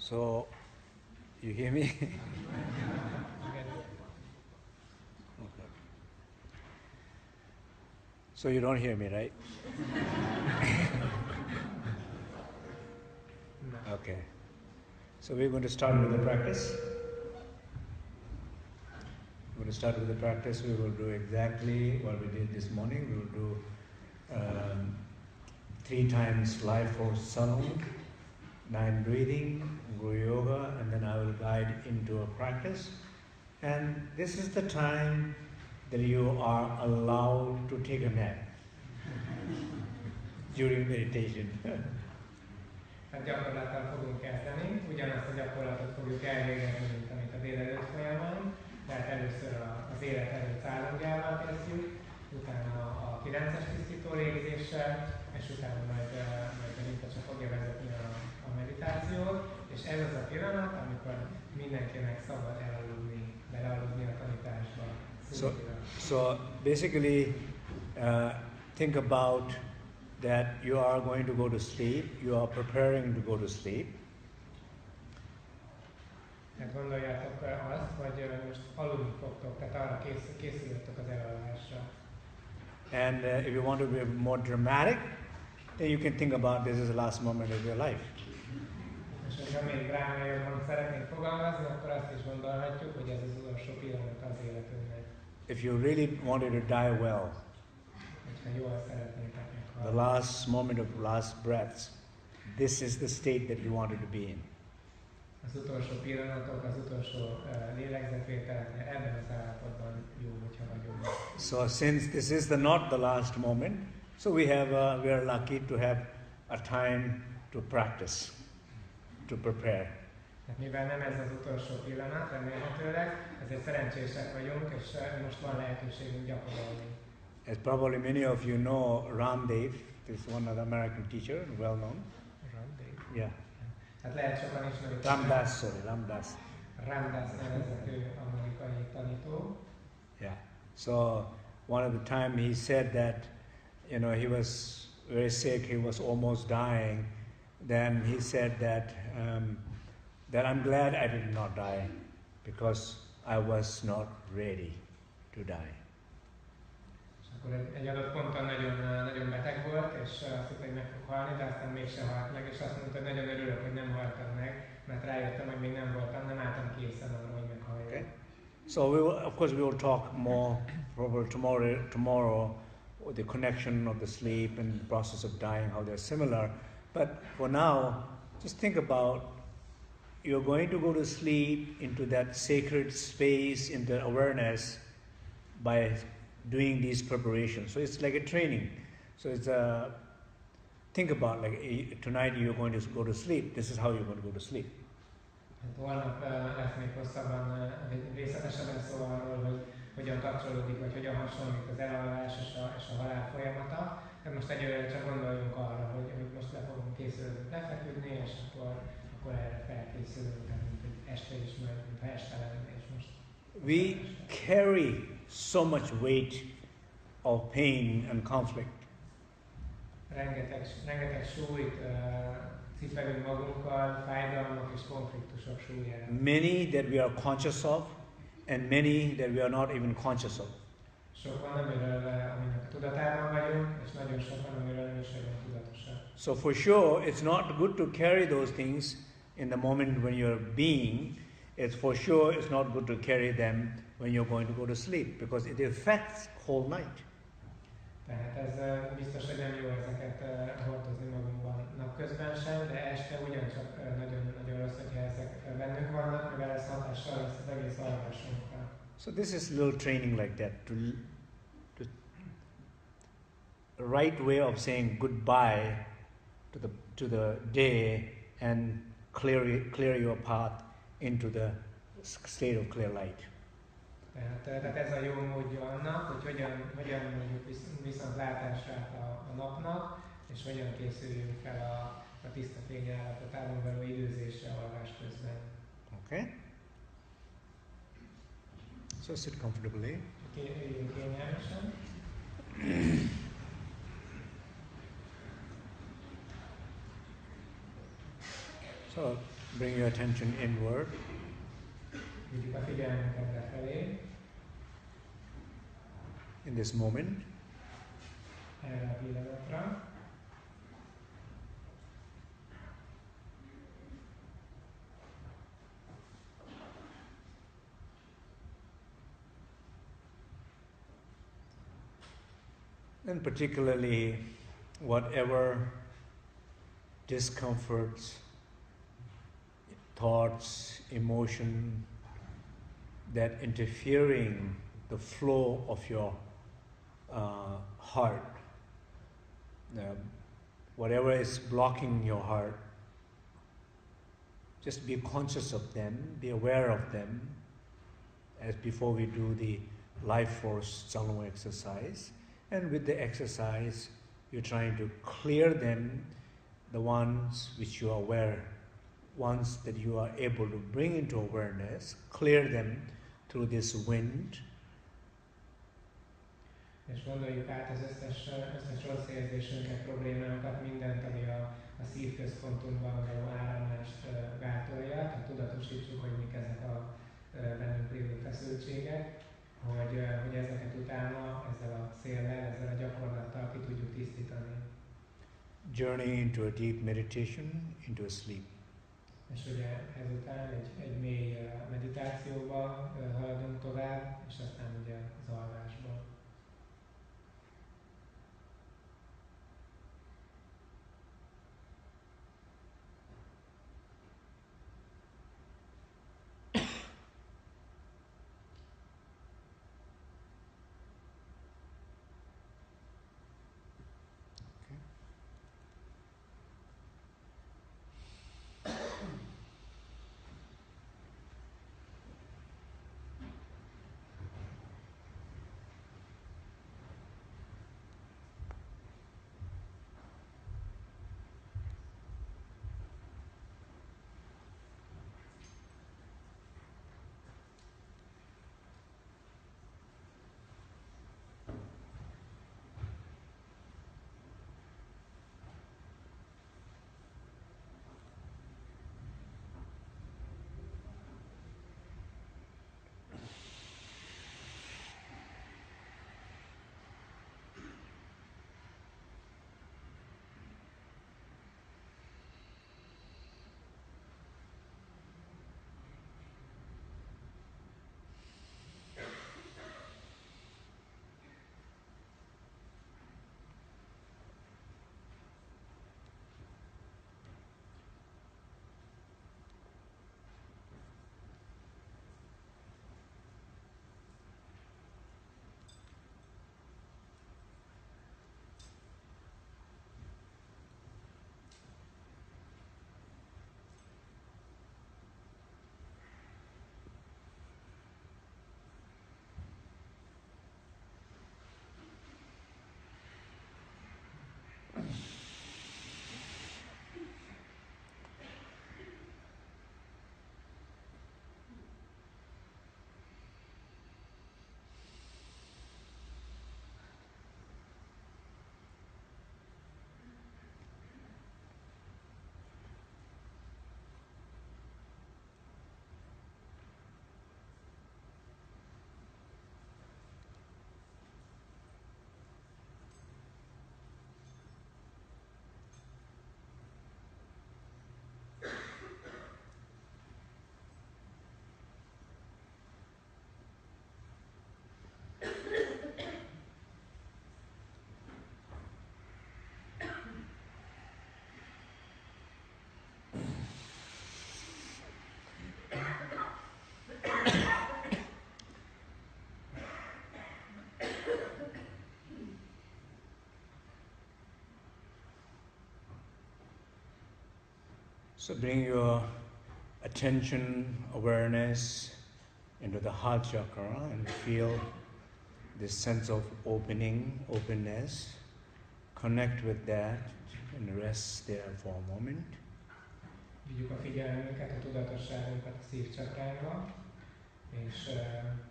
So, you hear me? Okay. So you don't hear me, right? No. Okay. So we're going to start with the practice. We're going to start with the practice. We will do exactly what we did this morning. We will do 3 times life force salon, 9 breathing, Guru Yoga, and then I will guide into a practice. And this is the time that you are allowed to take a nap during meditation. Tehát gyakorlattal fogunk kezdeni, ugyanazt a gyakorlatot fogjuk elvégezni, mint amit a délelőtt folyamán, tehát először az élet előtt álomgyával kezdjük, utána a 9-es tisztító légzéssel, és utána majd Rinpoche fogja vezetni a meditációt, és ez az a pillanat, amikor mindenkinek szabad elaludni a tanításba. So basically, think about that you are going to go to sleep, you are preparing to go to sleep. Tehát gondoljátok azt, hogy most aludni fogtok, tehát arra készülöttök az elalvásra. And if you want to be more dramatic, then you can think about this is the last moment of your life. És hogyha még drámaiabban szeretnénk fogalmazni, akkor azt is gondolhatjuk, hogy ez az utolsó pillanat az életünknek. If you really wanted to die well, the last moment of last breaths, this is the state that you wanted to be in. Az utolsó pillanatok, az utolsó lélegzetvételeknél ebben az állapotban jó, hogyha vagyunk. So since this is not the last moment, so we are lucky to have a time to practice, to prepare. Tehát mivel nem ez az utolsó pillanat, remélhetőleg, ezért szerencsések vagyunk, és most van lehetőségünk gyakorolni. As probably many of you know, Ramdev is one of the American teacher, well known. Ramdev? Yeah. Hát lehet sokan ismerik. Ramdas. Ramdas nevezető amerikai tanító. Yeah. So one of the time he said that, you know, he was very sick, he was almost dying. Then he said that that I'm glad I did not die because I was not ready to die. Akkor egy adott ponton nagyon beteg volt, és azt hitt, hogy meg fog halni, de aztán mégsem halt meg, és azt mondta, hogy nagyon örülök, hogy nem haltam meg, mert rájöttem, hogy még nem álltam készen arra, hogy meghalljak. Okay. So of course we will talk more probably tomorrow the connection of the sleep and the process of dying, how they're similar. But for now, just think about you're going to go to sleep into that sacred space, into awareness by doing these preparations. So it's like a training. So it's think about like tonight you're going to go to sleep. This is how you're going to go to sleep. Holnap lesz még hosszabban, részletesebben szó arról, hogy hogyan kapcsolódik, vagy hogyan hasonlít az elalvás és a halál folyamata. De most egyelőre csak gondoljunk arra, hogy most le fogunk készülni lefeküdni, és akkor erre felkészülünk, tehát mint hogy este is majd, mintha este lenne, és most... We carry so much weight of pain and conflict. Rengeteg súlyt cipelünk magunkkal, fájdalmak és konfliktusok súlyára. Many that we are conscious of, and many that we are not even conscious of. Sok van, aminek tudatában vagyunk, és nagyon sok van, amiről nem is vagyunk tudatosak. So for sure, it's not good to carry those things in the moment when you're being. It's for sure it's not good to carry them when you're going to go to sleep, because it affects whole night. Tehát ez biztos, hogy nem jó ezeket hordozni magunkban napközben sem, de este ugyancsak nagyon rossz, hogyha ezek bennünk vannak, mivel ez hatással lesz az egész alvásunkra. So this is a little training like that, to right way of saying goodbye to the day and clear your path into the state of clear light. Tehát ez a jó módja annak, hogy hogyan mondjuk viszontlátását a napnak, és hogyan készüljünk fel a tiszta fényállapotában való időzésre alvás közben. Okay? So sit comfortably. Üljünk kényelmesen. So Bring your attention inward. Vigyük a figyelmünket lefelé. In this moment. Erre a pillanatra. And particularly whatever discomforts, thoughts, emotion that interfering the flow of your heart, whatever is blocking your heart, just be conscious of them, be aware of them, as before we do the life force Dzogchen exercise. And with the exercise, you're trying to clear them, the ones which you are aware, ones that you are able to bring into awareness, clear them through this wind. És gondoljuk át az összes rossz érzésünket, problémánkat, mindent, ami a szívközpontunkban való áramlást gátolja, tehát tudatosítsuk, hogy mik ezek a bennünk lévő feszültségek, hogy ezeket utána ezzel a széllel, ezzel a gyakorlattal ki tudjuk tisztítani. Journey into a deep meditation, into a sleep. És ugye ezután egy mély meditációba haladunk tovább, és aztán ugye az alvásba. So bring your attention, awareness into the heart chakra and feel this sense of opening, openness. Connect with that and rest there for a moment. Vigyük a figyelmünket, a tudatosságunkat a szívcsakránkba, és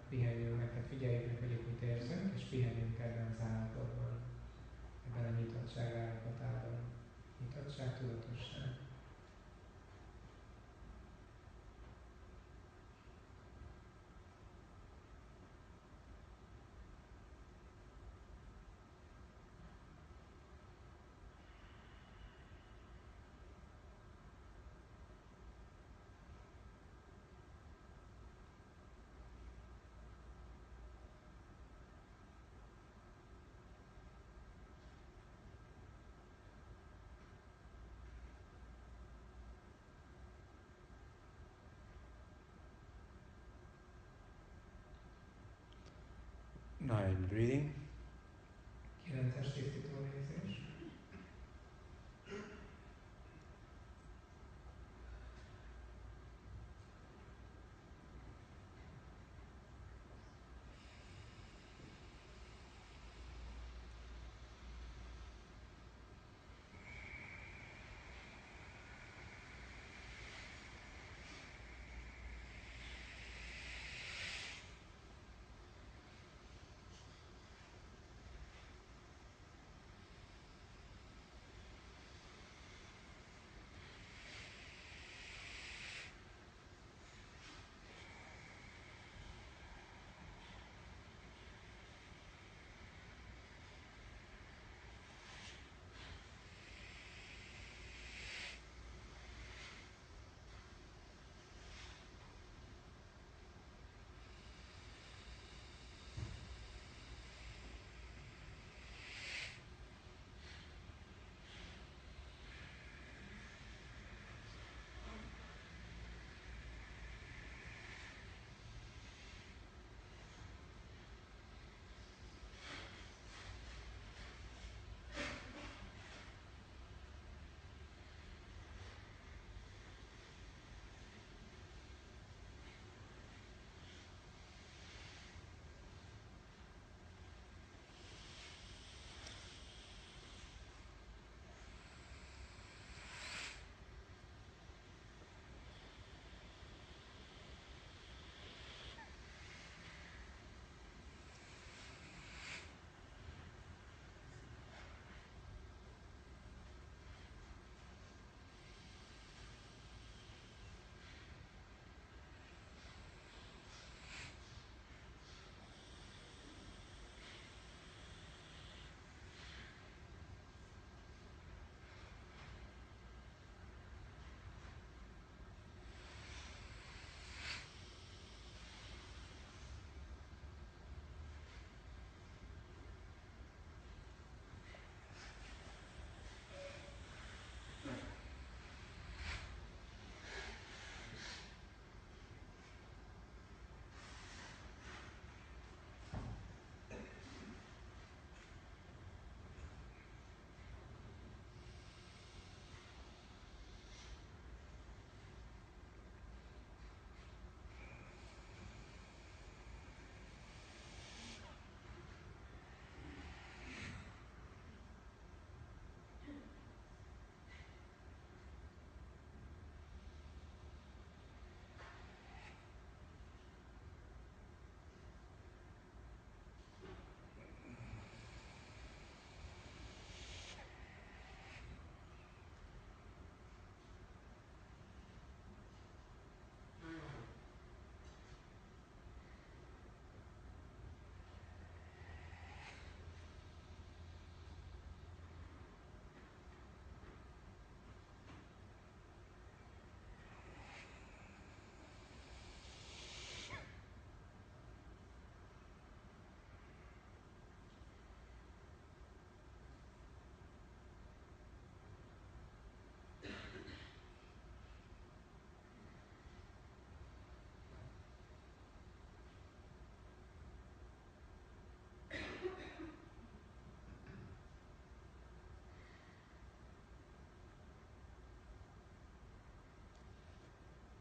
pihenjünk meg, tehát figyeljük meg, hogy mit érzünk, és pihenjünk ebben az állapotban, ebben a nyitottság állapotában. Nyitottság, tudatosság. Now I'm breathing. 9-es tisztító légzés.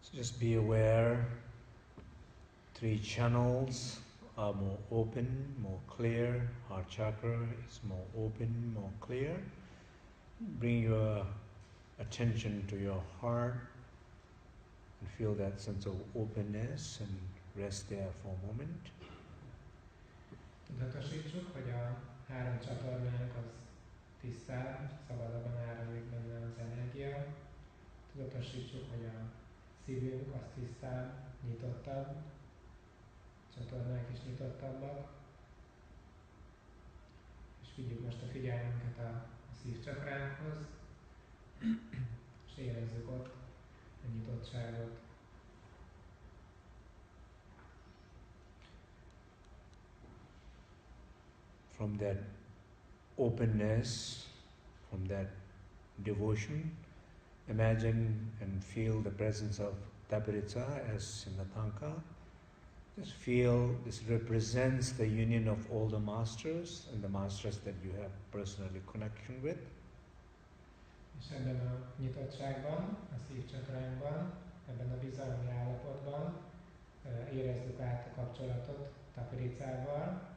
So just be aware, 3 channels are more open, more clear. Heart chakra is more open, more clear. Bring your attention to your heart and feel that sense of openness and rest there for a moment. Tudatosítsuk, hogy a 3 csatornánk az tisztább, szabadabban áramlik benne az energia. Tudatosítsuk, hogy a szívünk az tisztább, nyitottabb, csatornák is nyitottabbak. És vigyük most a figyelmünket a szívcsakránkhoz, és érezzük ott a nyitottságot. From that openness, from that devotion, imagine and feel the presence of Tapirita as in the Tanka. Just feel this represents the union of all the masters and the masters that you have personally connection with. És ebben a nyitottságban, a szívcsakránkban, ebben a bizalmi állapotban érezzük át a kapcsolatot Taparicával,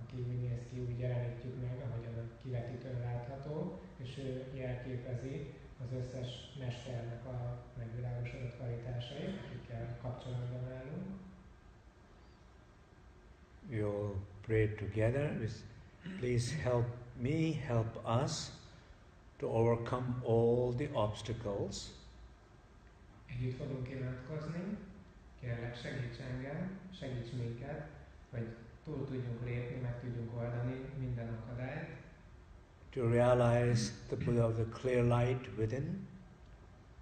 aki úgy néz ki, úgy jelenítjük meg, ahogyan a kivetítőn látható, és ő jelképezi az összes mesternek a megvilágosodott kvalitásait, akikkel kapcsolatban állunk. We'll pray together. Please help me, help us to overcome all the obstacles. Együtt fogunk imádkozni. Kérlek, segíts engem, segíts minket, hogy túl tudjunk lépni, meg tudjunk oldani minden akadályt. To realize the Buddha of the clear light within.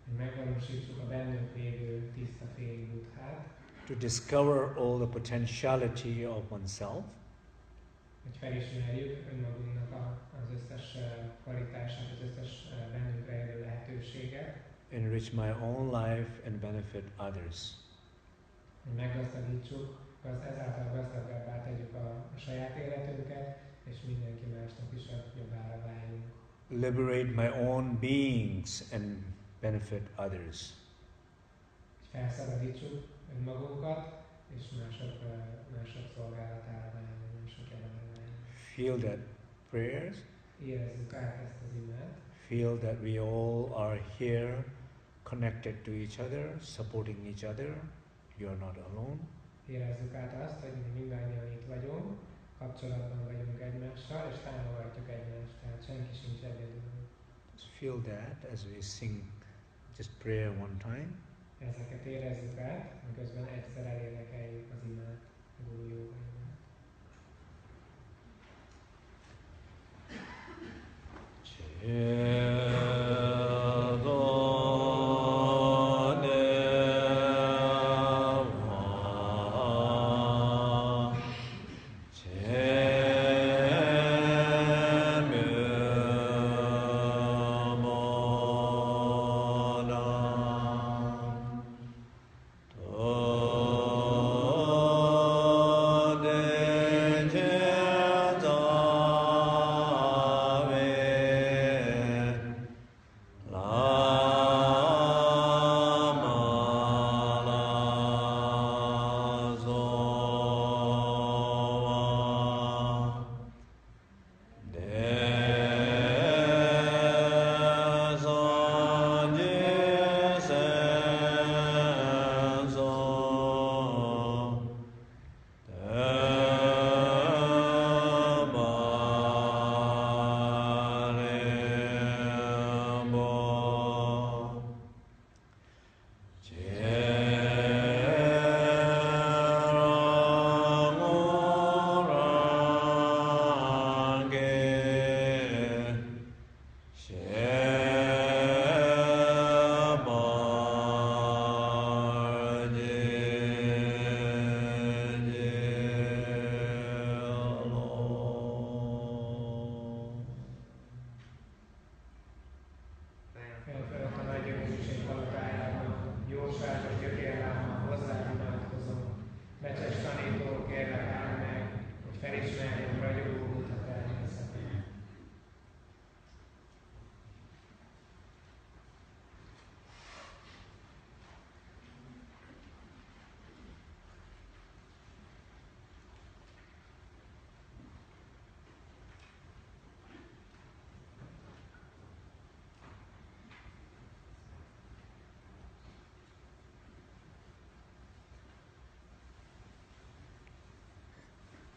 Hogy megvalósítsuk a bennünk lévő tiszta fény Buddhát. To discover all the potentiality of oneself. Hogy felismerjük önmagunknak az összes kvalitását, az összes bennünk rejlő lehetőséget. Enrich my own life and benefit others. Hogy meggazdagítsuk, ezáltal gazdagabbá tegyük a saját életünket, és mindenki másnak is a jobbára váljunk. Liberate my own beings and benefit others. Hogy felszabadítsuk önmagunkat, és mások szolgálatára váljunk, mások javára váljunk. Feel that prayers. Érezzük át ezt az imát. Feel that we all are here, connected to each other, supporting each other. You are not alone. Érezzük át azt, hogy mi mindannyian itt vagyunk, kapcsolatban vagyunk egymással, és támogatjuk egymást, tehát senki sincs egyedül. Just feel that as we sing just prayer one time. Ezeket érezzük át, miközben egyszer elénekeljük az imát, a Guru Jóga imát.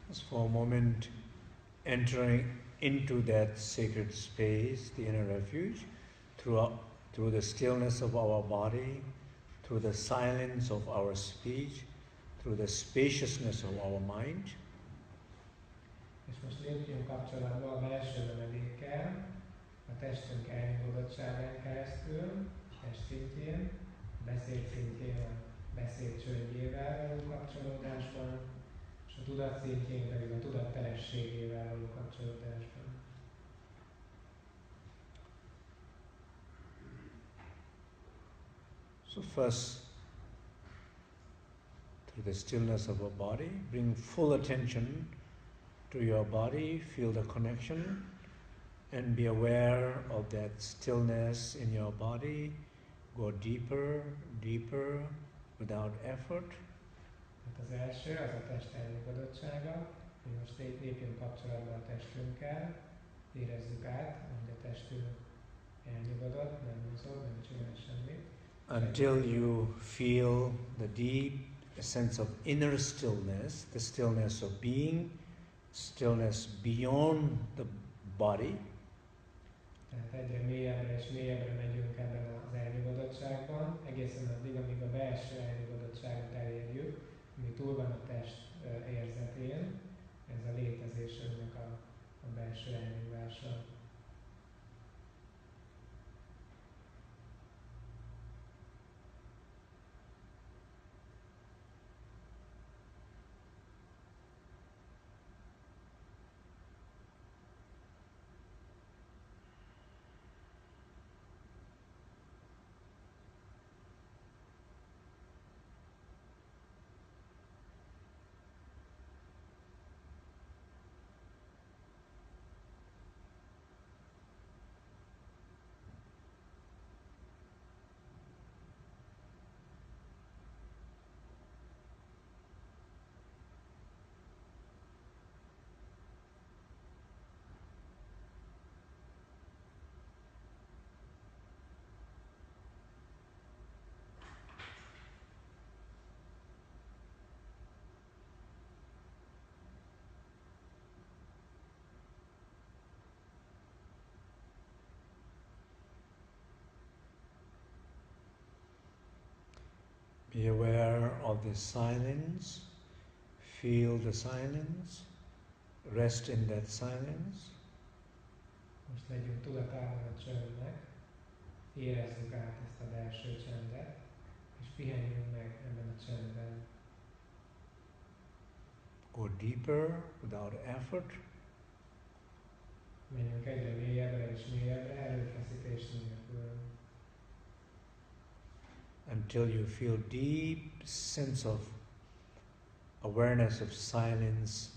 Just for a moment, entering into that sacred space, the inner refuge, through the stillness of our body, through the silence of our speech, through the spaciousness of our mind. És most lépjünk kapcsolatba a belső növedékkel, a testünk elnyugodottságán keresztül, test szintjén, beszéd szintjén, a beszéd csöndjével való kapcsolódásban, és a tudat szintjén pedig a tudat terességével való kapcsolódásban. So first, through the stillness of our body. Bring full attention to your body, feel the connection, and be aware of that stillness in your body. Go deeper, deeper, without effort. Hát az első, az a test elnyugodottsága, hogy most lépjünk kapcsolatba a testünkkel, érezzük át, hogy a testünk elnyugodott, nem mozog, nem csinál semmit. Until you feel the deep sense of inner stillness, the stillness of being, stillness beyond the body. Tehát egyre mélyebbre és mélyebbre megyünk ebben az elnyugodottságban, egészen addig, amíg a belső elnyugodottságot elérjük, ami túl van a test érzetén, ez a létezésünknek a belső elnyugvása. Be aware of the silence, feel the silence, rest in that silence. Most legyünk tudatában a csöndnek, érezzük át ezt a belső csendet, és pihenjünk meg ebben a csendben. Go deeper without effort. Menjünk egyre mélyebbre és mélyebbre, erőfeszítés nélkül. Until you feel deep sense of awareness of silence,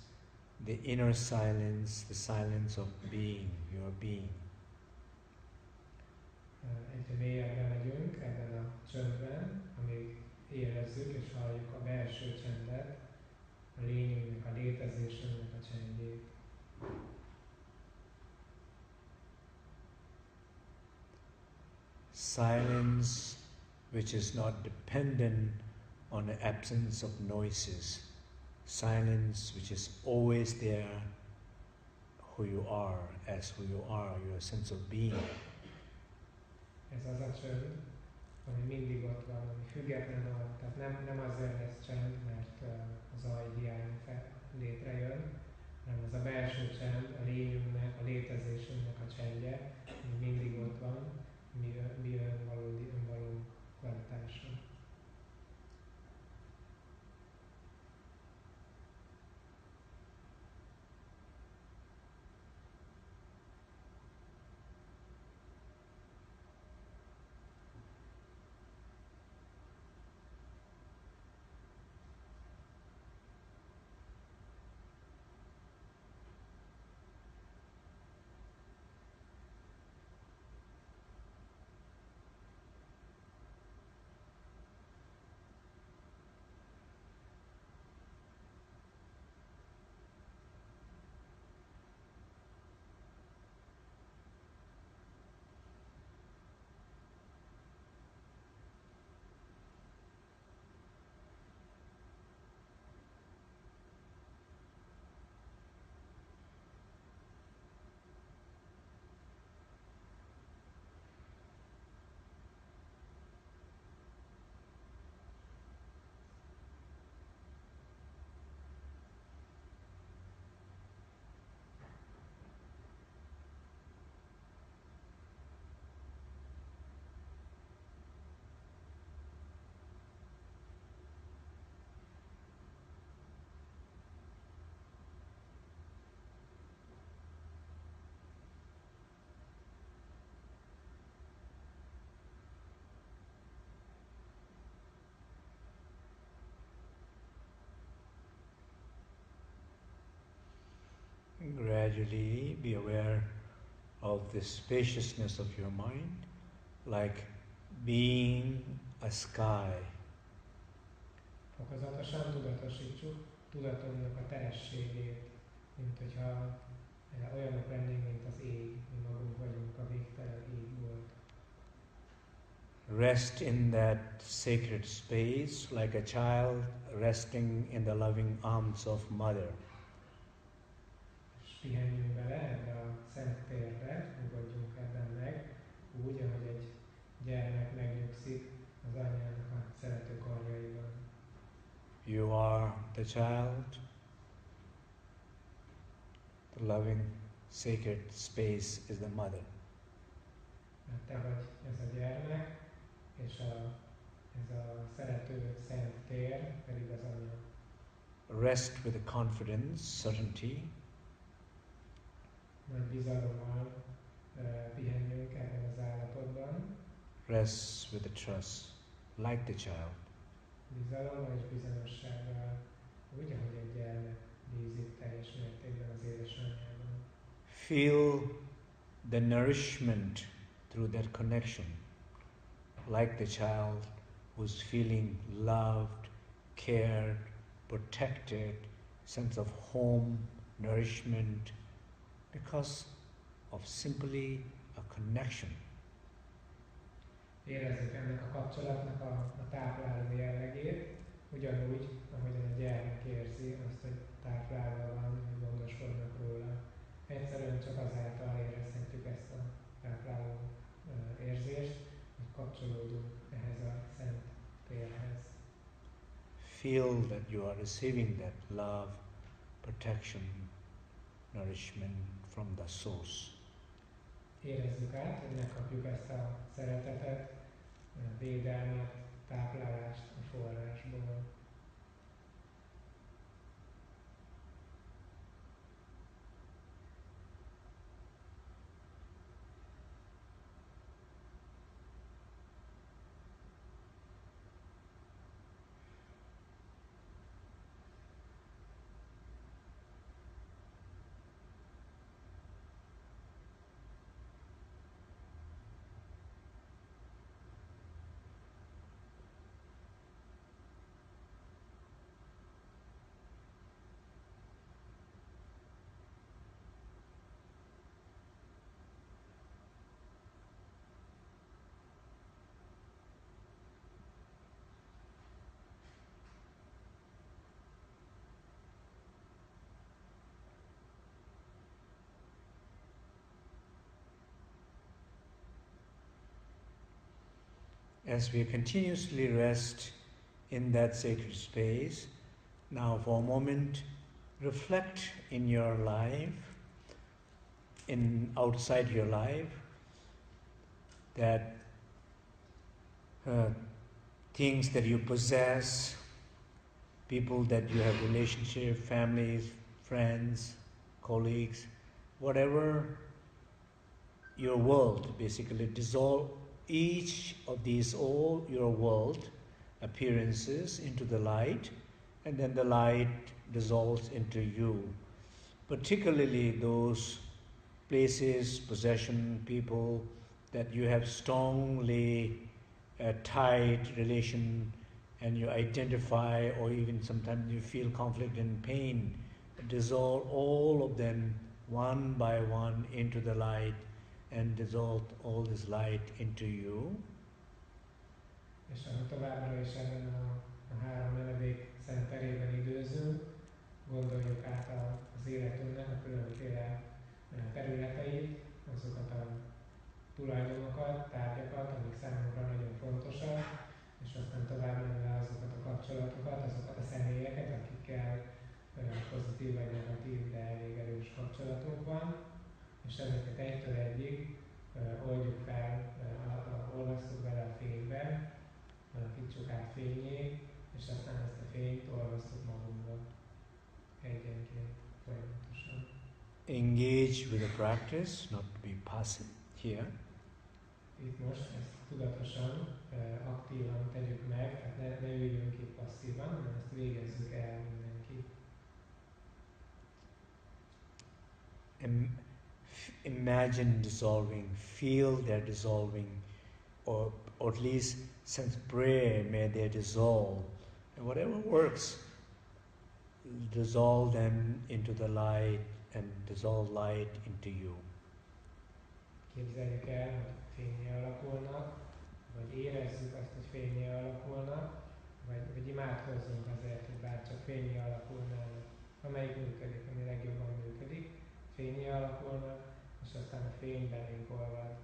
the inner silence, the silence of being, your being. Egyre mélyebbre megyünk ebben a csöndben, amíg érezzük és halljuk a belső csendet, a lényünknek, a létezésünknek a csendjét. Silence which is not dependent on the absence of noises. Silence which is always there, who you are, as who you are, your sense of being. Ez az a csönd, ami mindig ott van, ami független tehát nem azért lesz csend, mert a zaj hiány létrejön, hanem ez a belső csend, a lényünknek, a létezésünknek a csendje, ami mindig ott van, mi önvaló kvalitása. gradually be aware of the spaciousness of your mind, like being a sky. Fokozatosan tudatosítsuk tudatunknak a terességét, mint hogyha olyanok lennénk, mint az ég, mi magunk vagyunk a végtelen égbolt. Rest in that sacred space like a child resting in the loving arms of mother. És pihenjünk bele ebbe a szent térbe, nyugodjunk ebben meg, úgy, ahogy egy gyermek megnyugszik az anyjának a szerető karjaiban. You are the child. The loving sacred space is the mother. Mert te vagy ez a gyermek, és ez a szerető szent tér pedig az anya. Rest with confidence, certainty. Nagy bizalommal pihenjünk ebben az állapotban. Rest with trust, like the child. Bizalommal és bizonyossággal, úgy, ahogy egy gyermek bízik teljes mértékben az édesanyjában. Feel the nourishment through that connection, like the child who's feeling loved, cared, protected, sense of home, nourishment, because of simply a connection. Érezzük ennek a kapcsolatnak a tápláló jellegét, ugyanúgy, ahogyan a gyermek érzi azt, hogy táplálva van, hogy gondoskodnak róla. Egyszerűen csak azáltal érezhetjük ezt a tápláló érzést, hogy kapcsolódunk ehhez a szent térhez. Feel that you are receiving that love, protection, nourishment from the source. Érezzük át, hogy megkapjuk ezt a szeretetet, védelmet, táplálást a forrásból. As we continuously rest in that sacred space, now for a moment reflect in your life, in outside your life, that things that you possess, people that you have relationship, families, friends, colleagues, whatever your world, basically dissolve each of these, all your world appearances into the light, and then the light dissolves into you. Particularly those places, possession, people that you have strongly tied relation and you identify, or even sometimes you feel conflict and pain, dissolve all of them one by one into the light and dissolve all this light into you. És ahogy továbbra is ebben a három menedék szent terében időzünk, gondoljuk át az életünknek a különféle területeit, azokat a tulajdonokat, tárgyakat, amik számunkra nagyon fontosak, és aztán tovább menve azokat a kapcsolatokat, azokat a személyeket, akikkel pozitív vagy negatív, de elég erős kapcsolatunk van, és ezeket egytől egyig oldjuk fel, olvasszuk bele a fénybe, alakítsuk át fényé, és aztán ezt a fényt olvasszuk magunkba egyenként folyamatosan. Engage with the practice, not to be passive here. Itt most ezt tudatosan, aktívan tegyük meg, tehát ne üljünk itt passzívan, hanem ezt végezzük el mindenki. imagine dissolving, feel they're dissolving, or at least sense prayer, may they dissolve. And whatever works, dissolve them into the light and dissolve light into you. Képzeljük el, hogy fényé alakulnak, vagy érezzük azt, hogy fényé alakulnak, vagy imádkozzunk azért, hogy bárcsak fényé alakulnának. Amelyik működik, ami legjobban működik, fényé alakulnak, és aztán a fény belénk olvad.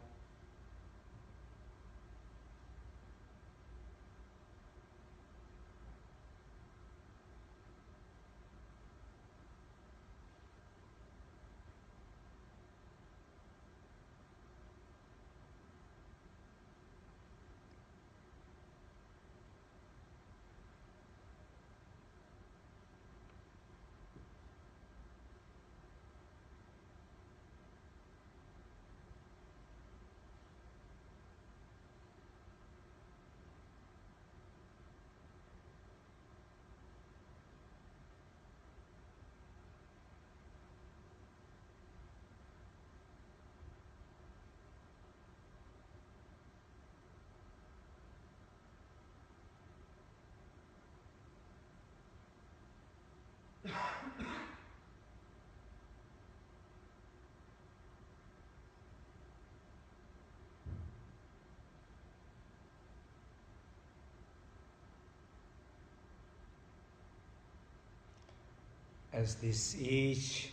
As this each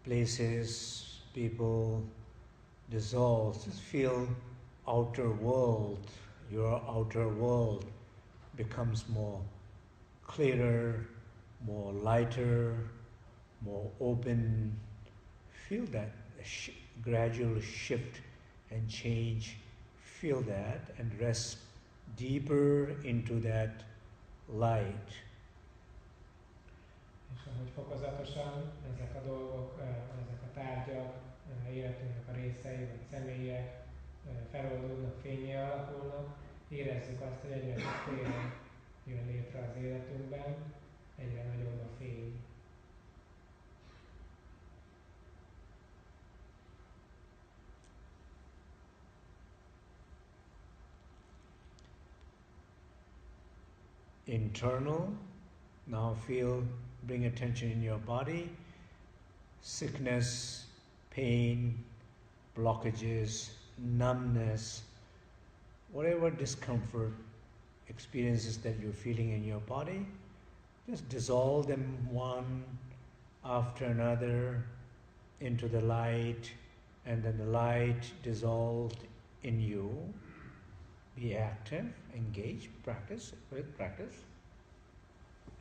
places, people dissolves, just feel outer world, your outer world becomes more clearer, more lighter, more open. Feel that gradual shift and change. Feel that and rest deeper into that light. És ahogy fokozatosan ezek a dolgok, ezek a tárgyak, életünknek a részei vagy személyek feloldódnak, fényé alakulnak, érezzük azt, hogy egyre több fény jön létre az életünkben, egyre nagyobb a fény. Internal, now feel, bring attention in your body, sickness, pain, blockages, numbness, whatever discomfort, experiences that you're feeling in your body, just dissolve them one after another into the light, and then the light dissolved in you. Be active, engage, practice, with practice.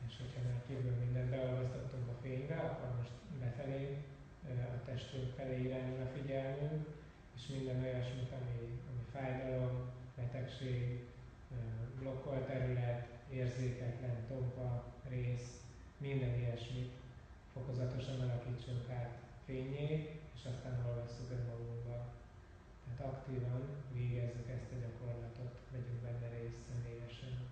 És hogyha már kívül mindent beolvasztottunk a fénybe, akkor most befelé, a testünk felé irányul a figyelmünk, és minden olyasmit, ami fájdalom, betegség, blokkolt terület, érzéketlen, tompa, rész, minden ilyesmit fokozatosan alakítsunk át fényé, és aztán olvasszuk önmagunkba. Tehát aktívan végezzük ezt a gyakorlatot, vegyünk benne részt személyesen.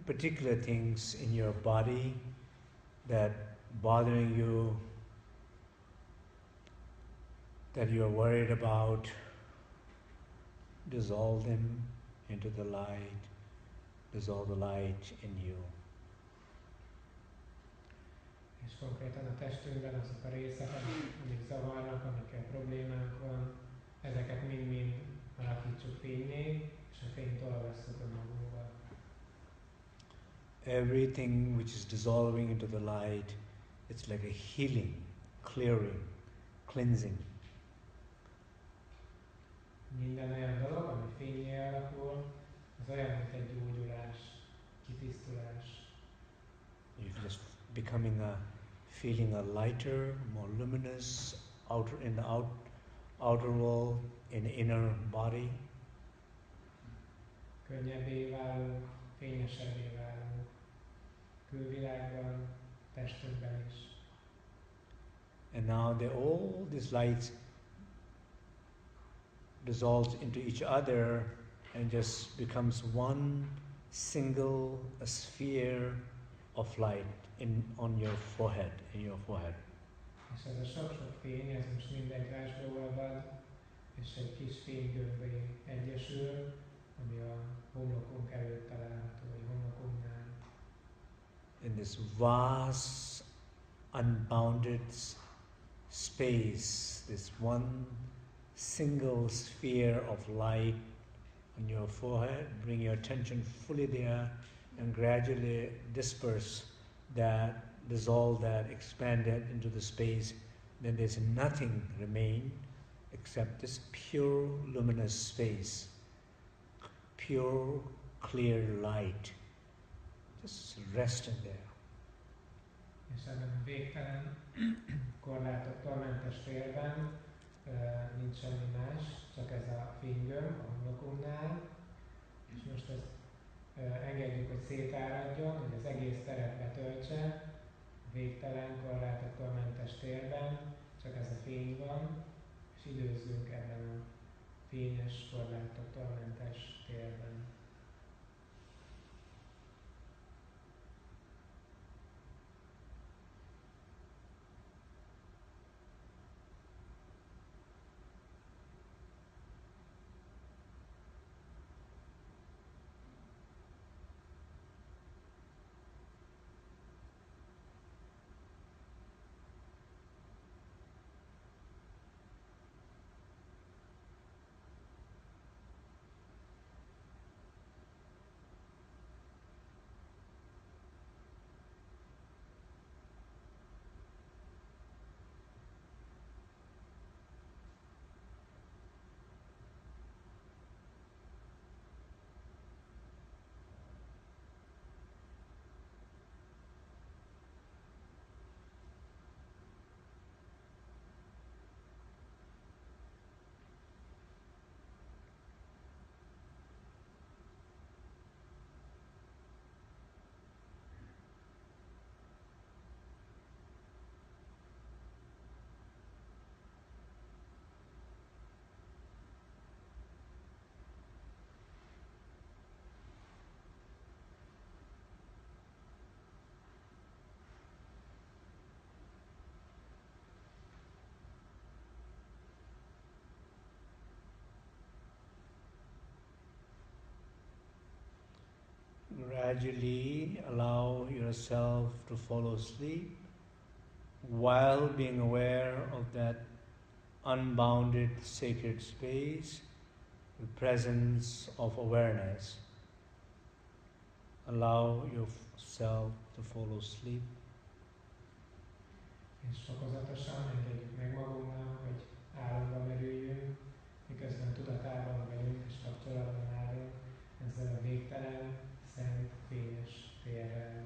Particular things in your body that bothering you, that you are worried about, dissolve them into the light, dissolve the light in you. És konkrétan a testünkben azok a részek, amik zavarnak, amikkel problémánk van, ezeket mind-mind alakítsuk fényné, és a fényt olvasszuk önmagunkba. Everything which is dissolving into the light, it's like a healing, clearing, cleansing. Minden olyan dolog, ami fénnyé alakul, az olyan, mint egy gyógyulás, kitisztulás. You're just becoming feeling a lighter, more luminous, in the outer world, in the inner body. Könnyebbé válunk, fényesebbé válunk, külvilágban, testünkben is. And now all these lights dissolves into each other and just becomes one single sphere of light on your forehead, in your forehead. És ez a sok-sok fény, ez most mindegy rásba olvad, és egy kis fénygömbé egyesül, ami a homlokunk előtt található, vagy homlokunknál. In this vast, unbounded space, this one single sphere of light on your forehead, bring your attention fully there and gradually disperse that, dissolve that, expand that into the space. Then there's nothing remain except this pure luminous space, pure clear light. Just rest in there. És ebben a végtelen, korlátoktól mentes térben nincs semmi más, csak ez a fénygömb a homlokunknál, és most ezt engedjük, hogy szétáradjon, hogy az egész teret betöltse, végtelen, korlátoktól mentes térben, csak ez a fény van, és időzzünk ebben a fényes, korlátoktól mentes térben. Gradually allow yourself to fall asleep while being aware of that unbounded sacred space, the presence of awareness. Allow yourself to fall asleep. És fokozatosan engedjük meg magunknak, hogy álomba merüljünk, miközben tudatában vagyunk és kapcsolatban állunk ezzel a végtelen, szent, fényes térrel.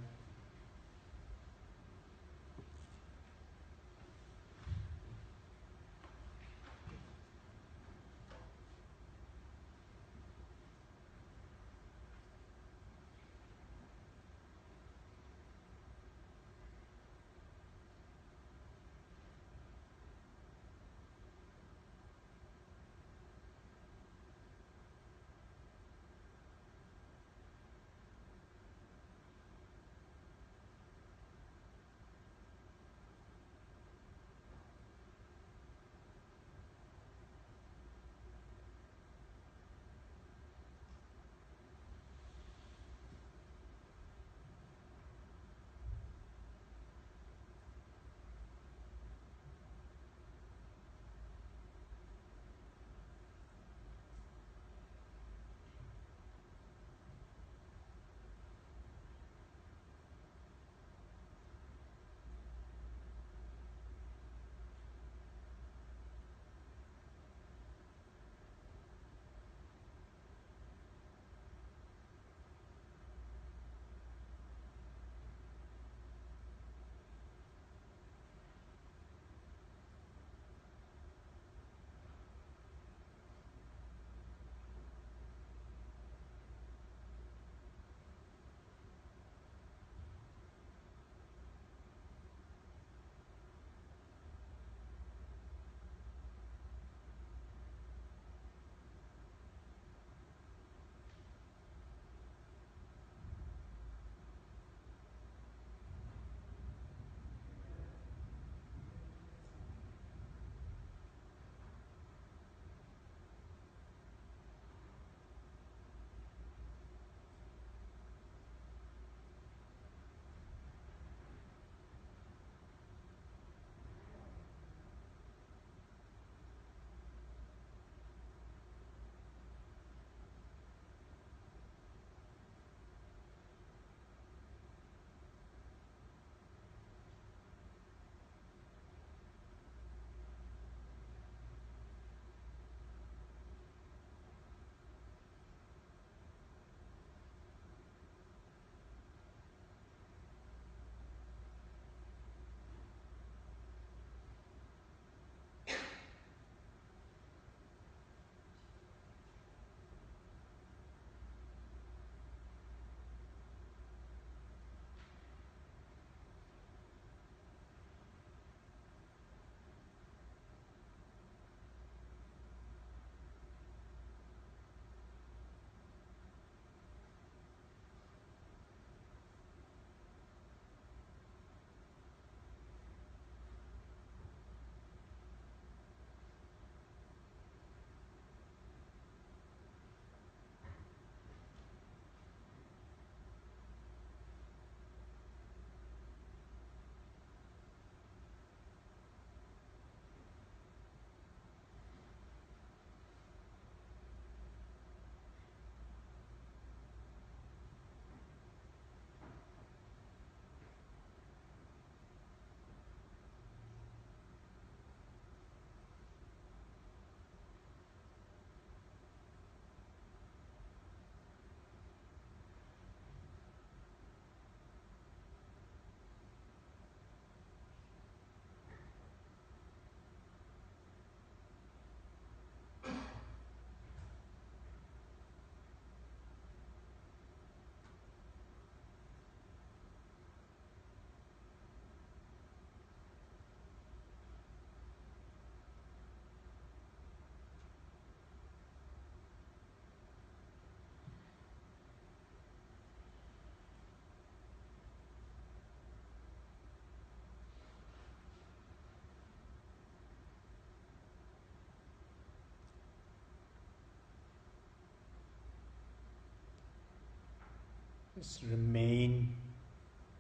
Just remain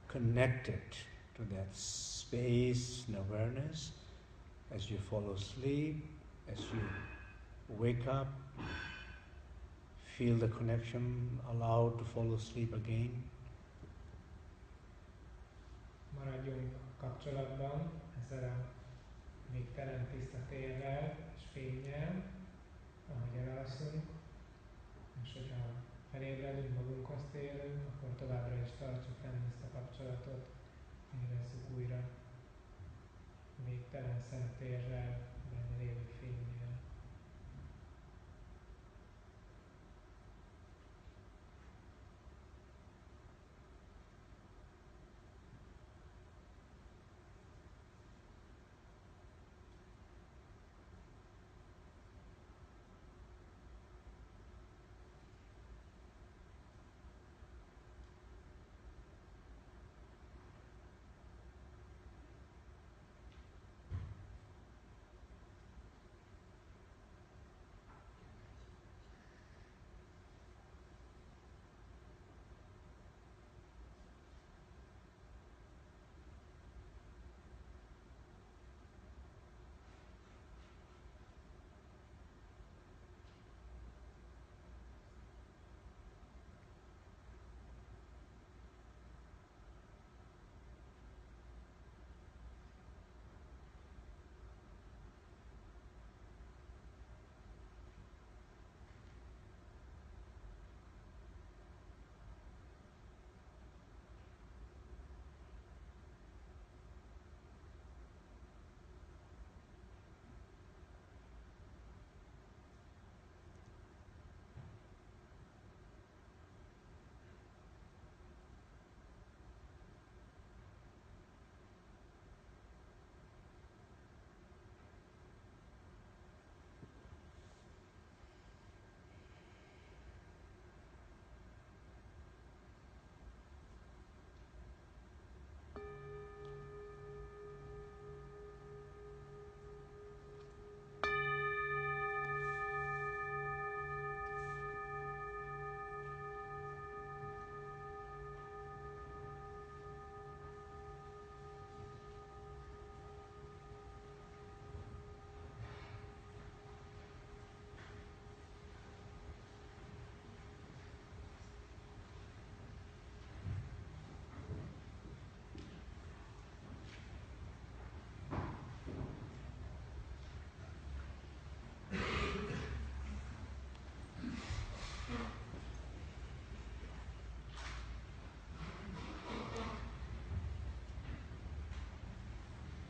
connected to that space and awareness as you fall asleep, as you wake up. Feel the connection, allowed to fall asleep again. Maradjunk kapcsolatban ezzel a végtelen tiszta térrel és fénnyel, ahogy elalszunk, és hogyha felébredünk, magunkhoz térünk, akkor továbbra is tartsuk fenn ezt a kapcsolatot, érezzük újra végtelen szent térrel, benne lévő fénnyel.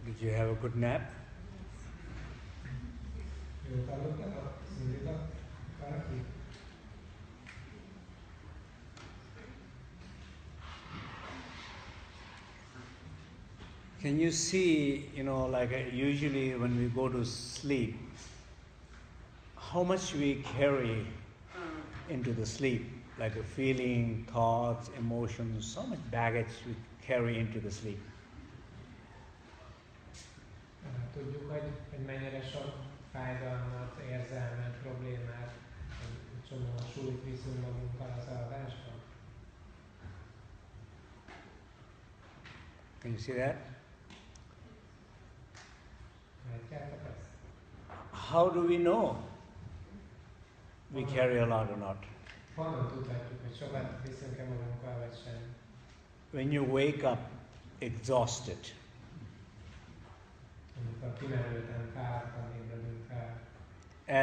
Did you have a good nap? Can you see, like usually when we go to sleep, how much we carry into the sleep, like a feeling, thoughts, emotions, so much baggage we carry into the sleep. Tudjuk, hogy mennyire sok fájdalmat, érzelmet, problémát, egy csomó súlyt viszünk magunkkal az alvásban. Can you see that? Látjátok ezt? How do we know we carry a lot or not? Honnan tudhatjuk, hogy sokat viszünk-e magunkkal, vagy sem? When you wake up exhausted, Amikor kimerülten, fáradtan ébredünk fel,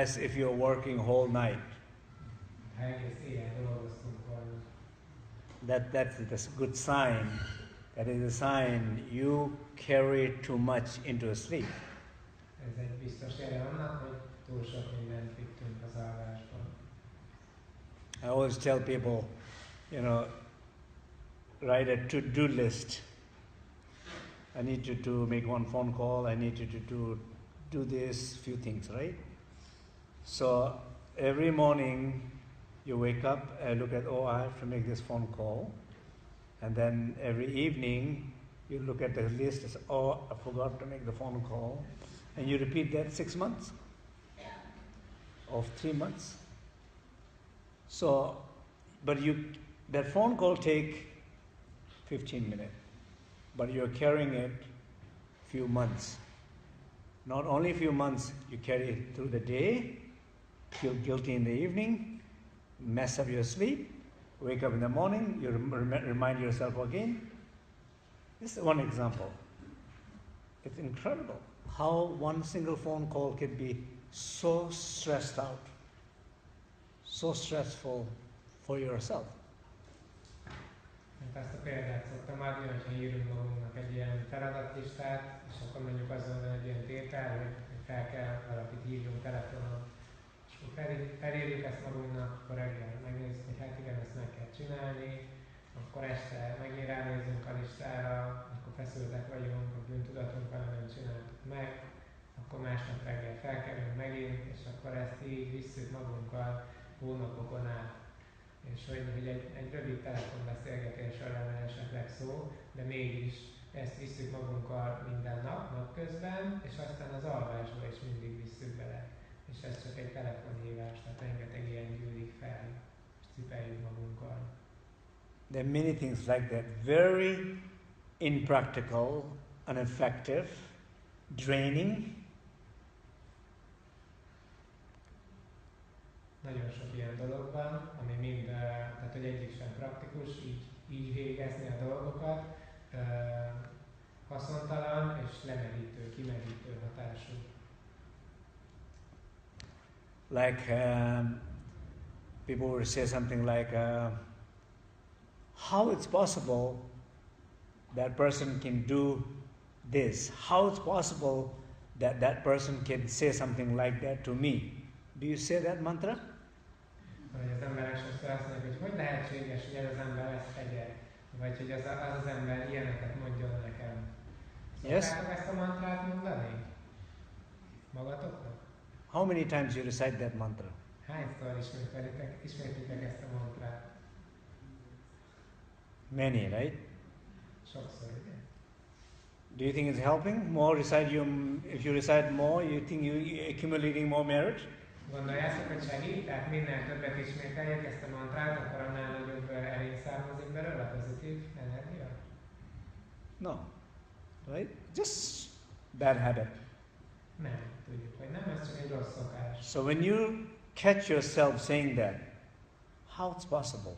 as if you're working whole night, ha egész éjjel dolgoztunk volna, that's a good sign. That is a sign you carry too much into a sleep. ez egy biztos jele annak, hogy túl sok mindent vittünk az alvásban. I always tell people, write a to-do list. I need you to make one phone call. I need you to do this, few things, right? So every morning you wake up and look at, I have to make this phone call. And then every evening you look at the list and say, I forgot to make the phone call. And you repeat that 6 months or 3 months. So, but That phone call take 15 minutes, but you're carrying it few months. Not only few months, you carry it through the day, feel guilty in the evening, mess up your sleep, wake up in the morning, you remind yourself again. This is one example. It's incredible how one single phone call can be so stressed out, so stressful for yourself. Ezt a példát szoktam adni, hogyha írunk magunknak egy ilyen feladatlistát, és akkor mondjuk azon van egy ilyen tétel, hogy fel kell valakit hívjunk telefonon. És akkor felírjuk ezt magunknak, akkor reggel megnézzük, hogy hát igen, ezt meg kell csinálni, akkor este megint ránézünk a listára, akkor feszültek vagyunk, a bűntudatunk van, nem csináltuk meg, akkor másnap reggel felkelünk megint, és akkor ezt így visszük magunkkal hónapokon át. És hogy egy rövid telefonbeszélgetésről lenne esetleg szó, de mégis ezt visszük magunkkal minden nap, napközben, és aztán az alvásba is mindig visszük bele. És ez csak egy telefonhívás, tehát rengeteg ilyen gyűlik fel, és cipeljük magunkkal. There are many things like that, very impractical, ineffective, draining. Nagyon sok ilyen dolog van, ami mind, tehát hogy egyik sem praktikus, így végezni a dolgokat, haszontalan és lemerítő, kimerítő hatású. Like people will say something like, how it's possible that person can do this? How it's possible that that person can say something like that to me? Do you say that mantra? Hogy az emberek sokszor azt mondják, hogy lehetséges, hogy ez az ember ezt tegye, vagy hogy az ember ilyeneket mondjon nekem. Szoktátok ezt a mantrát mondani? Magatoknak? How many times you recite that mantra? Hányszor ismétlitek ezt a mantrát? Many, right? Sokszor, igen. Do you think it's helping? More recite if you recite more, you think you're accumulating more merit? Gondoljátok, hogy segít? Tehát minél többet ismételjük ezt a mantrát, akkor annál nagyobb erény származik belőle, pozitív energia? No. Right? Just bad habit. Nem, tudjuk, hogy nem, ez csak egy rossz szokás. So when you catch yourself saying that, how it's possible?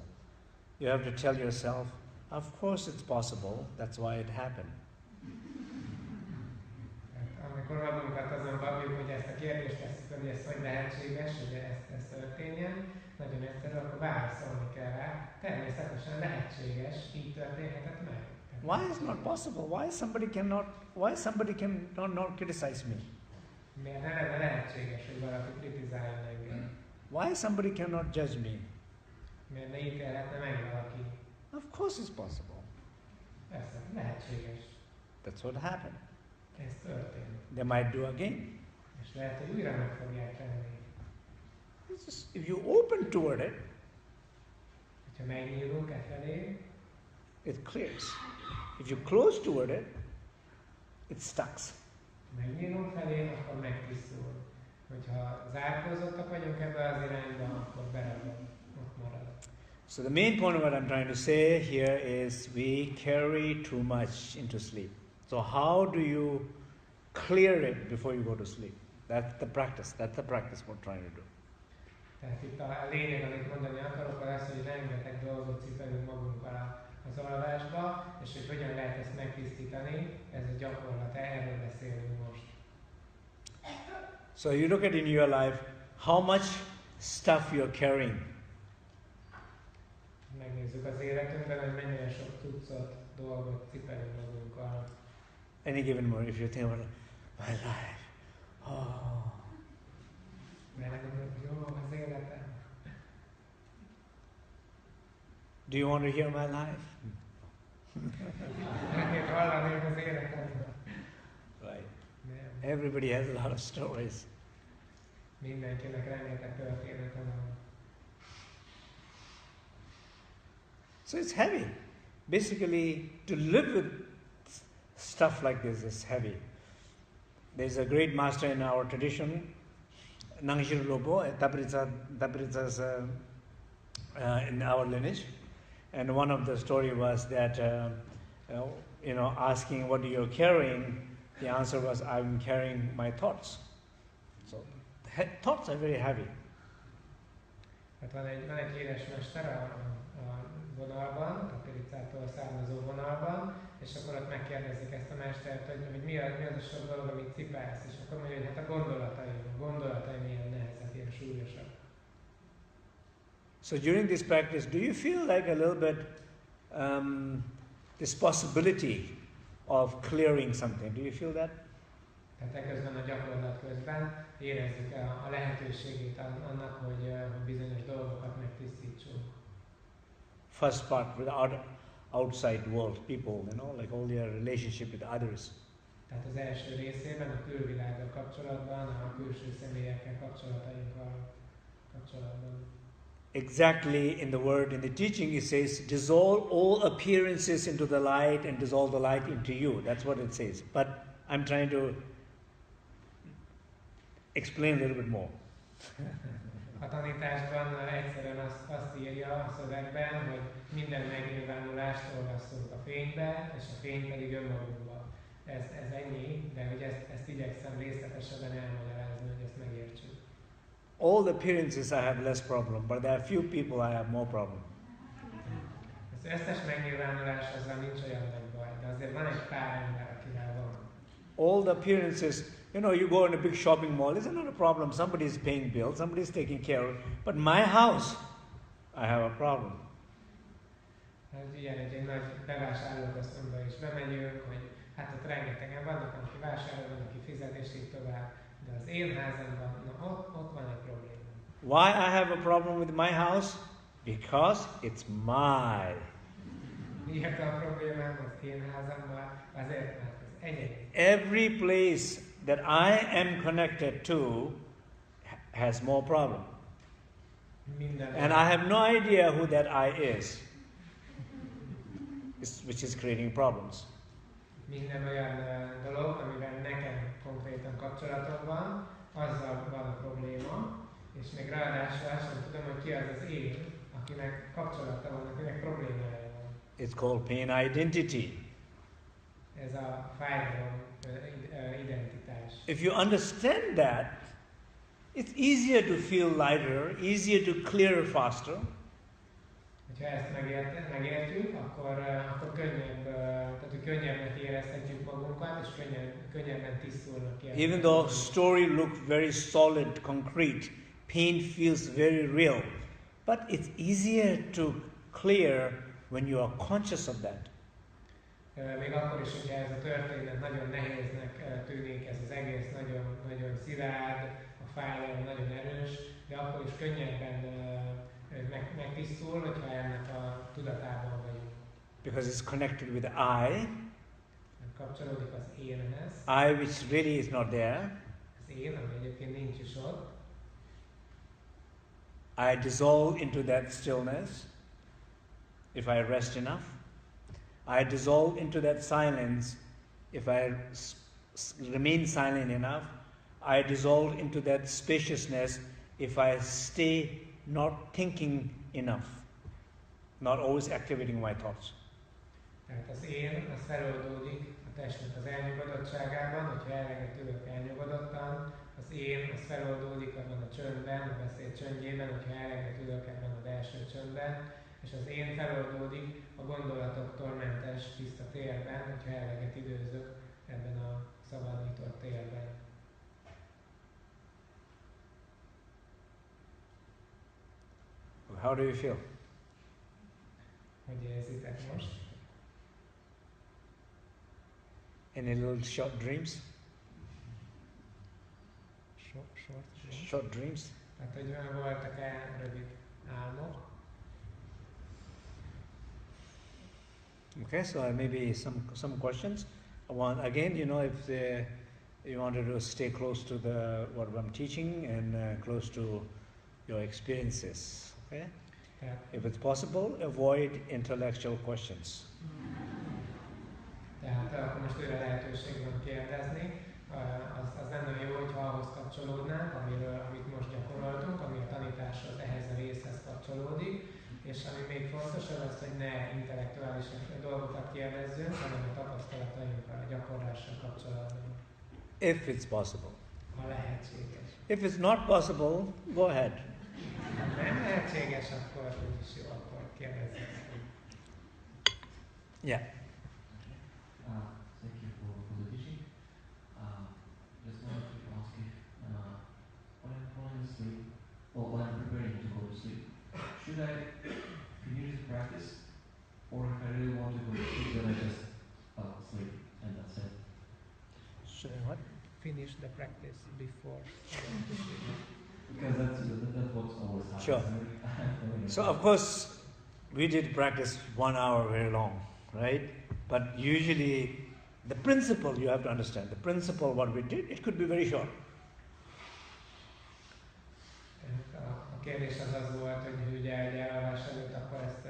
You have to tell yourself, of course it's possible, that's why it happened. Amikor magunkat azon babjuk, hogy ezt a kérdést tesszük, hogy ez hogy lehetséges, hogy ez történjen, nagyon egyszerű, akkor válaszolni kell rá. Természetesen lehetséges, így történhetett meg. Why is not possible? Why somebody cannot not criticize me? Miért ne lenne lehetséges, hogy valaki kritizáljon engem? Why somebody cannot judge me? Miért ne ítélhetne meg valaki? Of course it's possible. Persze, lehetséges. That's what happened. Ez történt. They might do again. És lehet, hogy újra meg fogják tenni. If you open toward it, ha megnyílunk e felé, it clears. If you close toward it, it stucks. Megnyílunk felé, akkor megtisztul. Hogyha zárkózottak vagyunk ebbe az irányba, akkor beragad, ott marad. So the main point of what I'm trying to say here is we carry too much into sleep. So how do you clear it before you go to sleep? That's the practice. That's the practice we're trying to do. Tehát itt a lényeg, amit mondani akarok, az, hogy rengeteg dolgot cipelünk magunkkal az alvásba, és hogy hogyan lehet ezt megtisztítani, ez a gyakorlat, erről beszélünk most. So you look at in your life, how much stuff you're carrying. Megnézzük az életünkben, hogy mennyire sok cuccot, dolgot cipelünk magunkkal. Any given moment, if you think about my life, oh. Do you want to hear my life? Right. Everybody has a lot of stories. Mindenkinek rengeteg története van. So it's heavy. Basically, to live with stuff like this is heavy. There's a great master in our tradition, Nangshir Lobo, Tabriza's in our lineage. And one of the story was that, asking what you're carrying, the answer was, I'm carrying my thoughts. So thoughts are very heavy. Hát van egy híres mester a vonalban, a Piricától származó vonalban, és akkor ott megkérdezik ezt a mestert, hogy mi az a sok dolog, amit cipelsz, és akkor mondja, hogy hát a gondolataim ilyen nehezek, ilyen súlyosak. So during this practice, do you feel like a little bit this possibility of clearing something? Do you feel that? Tehát eközben a gyakorlat közben érezzük a lehetőségét annak, hogy bizonyos dolgokat megtisztítsunk. First part with outside world people, like all their relationship with others. Tehát az első részében a külvilággal kapcsolatban, a külső személyekkel kapcsolatban. Exactly in the teaching it says, dissolve all appearances into the light and dissolve the light into you. That's what it says. But I'm trying to explain a little bit more. A tanításban egyszerűen azt írja a szövegben, hogy minden megnyilvánulást olvasszunk a fénybe, és a fény pedig önmagunkba. Ez ennyi, de hogy ezt igyekszem részletesebben elmagyarázni, hogy ezt megértsük. All the appearances I have less problem, but there are few people I have more problem. Az összes megnyilvánulás azzal nincs olyan nagy baj, de azért van egy pár ember, akivel van. All the appearances, you go in a big shopping mall, it's not a problem. Somebody is paying bills, somebody is taking care of it. But my house, I have a problem. Ugye egy nagy bevásárlóközpontba is bemegyünk, hogy hát ott rengetegen vannak, aki vásárol, van, aki fizet, és így tovább. De az én házamban, ott van egy probléma. Why I have a problem with my house? Because it's my. Miért a problémám az én házamban? Azért, mert az enyém. Every place that I am connected to has more problem. And I have no idea who that I is, which is creating problems. Minden olyan dolog, amivel nekem konkrétan kapcsolatom van, azzal van a probléma, és még ráadásul azt sem tudom, hogy ki az az én, akinek kapcsolata van, akinek problémája van. It's called pain identity. Ez a fájdalom identitás. If you understand that, it's easier to feel lighter, easier to clear faster. Ha ezt megértjük, akkor könnyebbnek érezhetjük magunkat, és könnyebben tisztulnak ki. Even though story looks very solid, concrete, pain feels very real, but it's easier to clear when you are conscious of that. Még akkor is, hogyha ez a történet nagyon nehéznek tűnik, ez az egész nagyon szilárd, a fájdalom nagyon erős, de akkor is könnyebben megtisztul, hogyha ennek a tudatában vagyunk. Because it's connected with I. Kapcsolódik az énhez. I which really is not there. Az én, ami egyébként nincs is ott. I dissolve into that stillness if I rest enough. I dissolve into that silence if I remain silent enough. I dissolve into that spaciousness if I stay not thinking enough, not always activating my thoughts. Tehát az én, az feloldódik a testnek az elnyugodottságában, hogyha eleget ülök elnyugodottan. Az én, az feloldódik abban a csöndben, a beszéd csöndjében, hogyha eleget ülök ebben a belső csöndben. És az én feloldódik a gondolatoktól mentes, tiszta térben, hogyha eleget időzök ebben a szabadított térben. How do you feel? Hogy érzitek most? Any little short dreams? Short dreams? Hát, hogy voltak-e rövid álmok? Okay, so maybe some questions. Again, if you wanted to stay close to what I'm teaching and close to your experiences. Okay? Yeah. If it's possible, avoid intellectual questions. Tehát akkor most újra lehetőség van kérdezni. Az lenne jó, hogyha ahhoz kapcsolódnánk, amit most gyakoroltunk, ami a tanításhoz, ehhez a részhez kapcsolódik, És ami még fontos, az az, hogy ne intellektuális dolgokat kérdezzünk, hanem a tapasztalatainkra, a gyakorlással kapcsolatban. If it's possible. Ha lehetséges. If it's not possible, go ahead. Ha nem lehetséges, akkor úgyis jó, akkor kérdezzük. Yeah. Thank you for the teaching. Just wanted to ask if when I'm falling asleep, or when I'm preparing to go to sleep, should I continue to practice, or if I really want to go to sleep, then I just sleep and that's it? Should I what? Finish the practice before. Because that's what's always happens. Sure. So of course, we did practice 1 hour very long, right? But usually, the principle you have to understand. The principle what we did, it could be very short. A kérdés az volt, hogy ugye egy elalvás előtt akkor ezt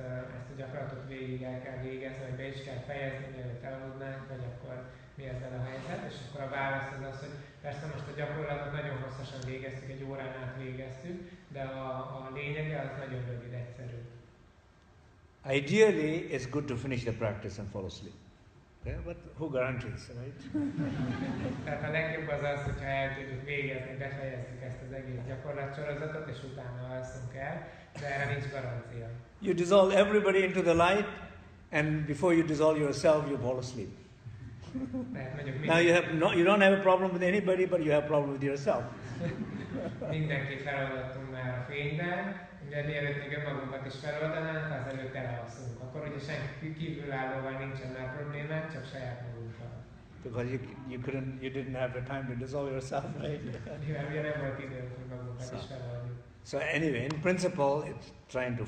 a gyakorlatot végig el kell végezni, vagy be is kell fejezni, mielőtt elaludnánk, vagy akkor mi ezzel a helyzet, és akkor a válasz az, hogy persze most a gyakorlatot nagyon hosszasan végeztük, egy órán át végeztük, de a lényege az nagyon rövid, egyszerű. Ideally, it's good to finish the practice and fall asleep. Okay? But who guarantees, right? Tehát a legjobb az az, hogyha el tudjuk végezni, befejezzük ezt az egész gyakorlatsorozatot, és utána alszunk el, de erre nincs garancia. You dissolve everybody into the light, and before you dissolve yourself, you fall asleep. Now you don't have a problem with anybody, but you have a problem with yourself. Mindenkit feloldottunk már a fényben, ugye mielőtt még önmagunkat is feloldanánk, azelőtt elalszunk. Akkor ugye senki kívülállóval nincsen már problémák, csak saját magunkkal. Because you didn't have the time to dissolve yourself, right? Mivel ugye nem volt időnk, hogy magunkat is feloldjuk. So anyway, in principle, it's trying to,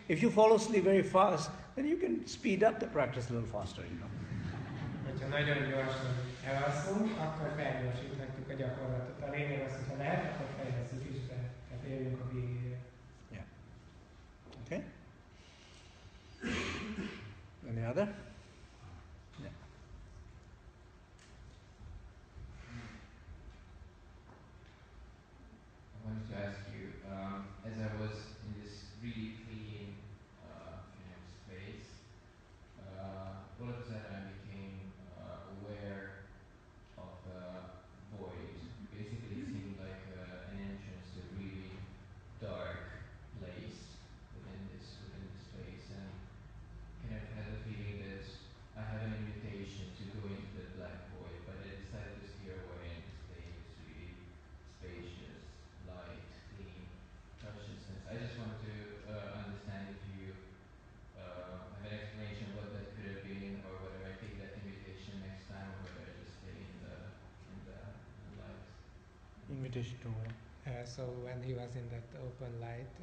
if you fall asleep very fast, then you can speed up the practice a little faster, Hogyha nagyon gyorsan elalszunk, akkor felgyorsíthatjuk a gyakorlatot. A lényeg az, hogyha lehet, akkor fejezzük is be. Tehát éljünk a végére. Yeah. Okay. Any other? Yeah. I wanted to ask you, as I was in this really clean space, all of a sudden I became aware of a void. Basically, it seemed like an entrance to a really dark place within this space, and kind of had a feeling that I have an invitation to go into the black void, but I decided to steer away and stay in this really spacious, light, clean consciousness. I just want to understand if you have an explanation what that could have been, or whether I take that invitation next time, or whether I just stay in the light. Invitation to what? So when he was in that open light,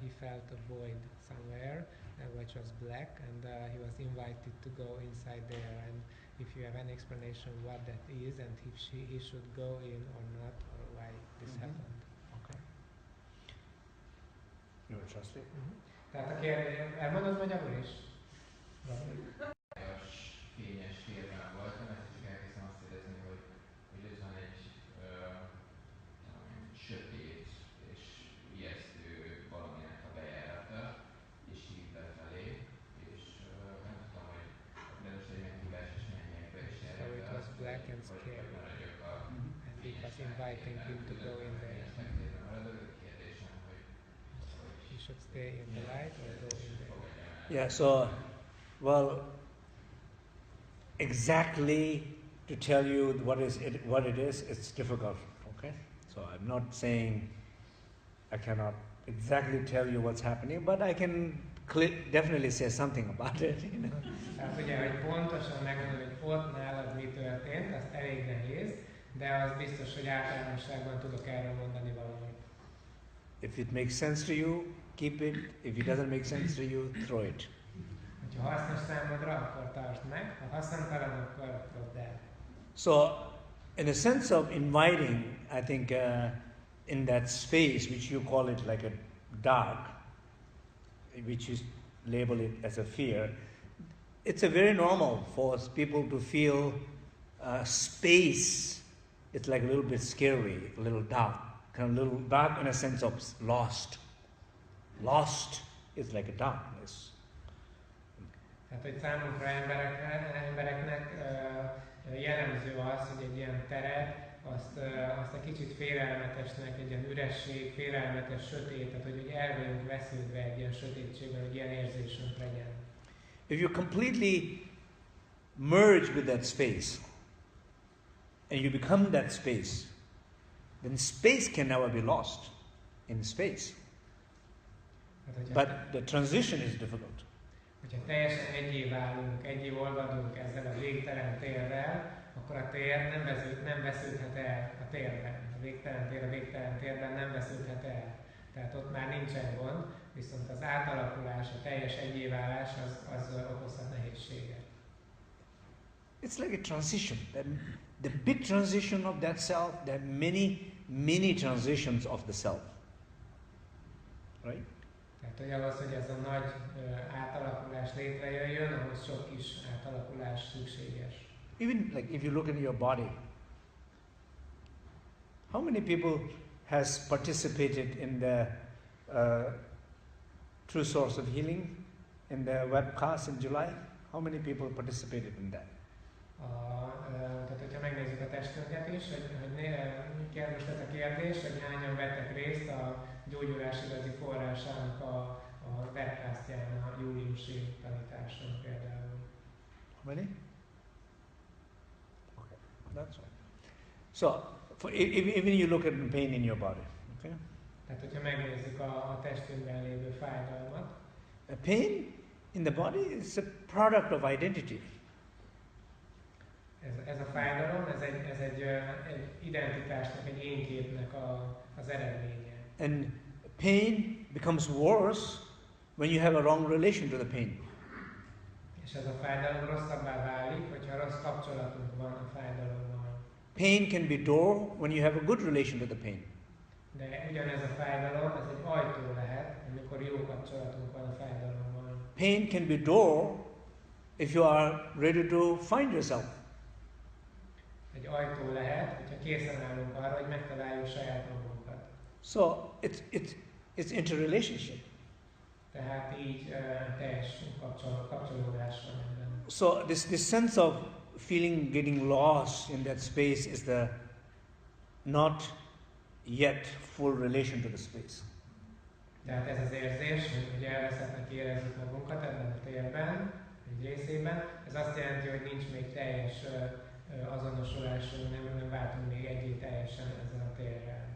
he felt a void somewhere, which was black, and he was invited to go inside there. And if you have any explanation what that is, and if he should go in or not, or why this happened. Okay. You will translate? Tehát a kérdés, elmondod magyarul is? Fényes térben voltam, ezt csak elkezdtem azt érezni, hogy ez van egy sötét és ijesztő valaminek a bejárata, és hív befelé, és nem tudtam, hogy de most egy meghívás és menjek be, és erre So it was black and scary, and he was inviting him to go in there. He should stay in the light or go in there. Yeah, so, well, exactly to tell you what it is, it's difficult, okay? So I'm not saying I cannot exactly tell you what's happening, but I can definitely say something about it, Tehát ugye, hogy pontosan megmondani, hogy ott nálad mi történt, az elég nehéz, de az biztos, hogy általánosságban tudok erről mondani valamit. If it makes sense to you, keep it. If it doesn't make sense to you, throw it. Ha hasznos számodra, akkor tartsd meg, ha haszontalan, akkor dobd el. So, in a sense of inviting, I think in that space, which you call it like a dark, which you label it as a fear, it's a very normal for people to feel space. It's like a little bit scary, a little dark, kind of little dark in a sense of lost. Lost is like a darkness. Tehát, hogy számunkra embereknek jellemző az, hogy egy ilyen teret, azt egy kicsit félelmetesnek, egy ilyen üresség, félelmetes, sötét, tehát hogy el vagyunk vesződve egy ilyen sötétségben, hogy ilyen érzésünk legyen. If you completely merge with that space, and you become that space, then space can never be lost in space. But the transition is difficult. Hogyha teljesen egyé válunk, egyé olvadunk ezzel a végtelen térrel, akkor a tér nem vesződhet el a térben. A végtelen térben nem vesződhet el. Tehát ott már nincsen gond, viszont az átalakulás, a teljes egyéválás az okozhat nehézséget. It's like a transition. The big transition of that self, there are many transitions of the self. Right? Tehát hogy ahhoz, hogy ez a nagy átalakulás létrejöjjön, ahhoz sok kis átalakulás szükséges. Even like if you look at your body, how many people has participated in the True Source of Healing in the webcast in July? How many people participated in that? Tehát, hogyha megnézzük a testünket is, hogy most ez a kérdés, hogy hányan vettek részt a gyógyulás igazi forrásának a webcastján, a júliusi tanításon például. How many? Okay, that's right. So, even you look at the pain in your body, okay? Tehát, hogyha megnézzük a testünkben lévő fájdalmat. A pain in the body is a product of identity. Ez a fájdalom, ez egy identitásnak, egy énképnek az eredménye. And pain becomes worse when you have a wrong relation to the pain. És ez a fájdalom rosszabbá válik, hogyha rossz kapcsolatunk van a fájdalommal. Pain can be door when you have a good relation to the pain. De ugyanez a fájdalom, ez egy ajtó lehet, amikor jó kapcsolatunk van a fájdalommal. Pain can be door if you are ready to find yourself. Egy ajtó lehet, hogyha készen állunk arra, hogy megtaláljuk saját magunkat. So it's interrelationship. Tehát így teljes kapcsolódás van ebben. So this sense of feeling getting lost in that space is the not yet full relation to the space. Tehát ez az érzés, hogy elveszettnek érezzük magunkat ebben a térben, egy részében, ez azt jelenti, hogy nincs még teljes azonosulásunk, nem váltunk még egyé teljesen ezzel a térrel.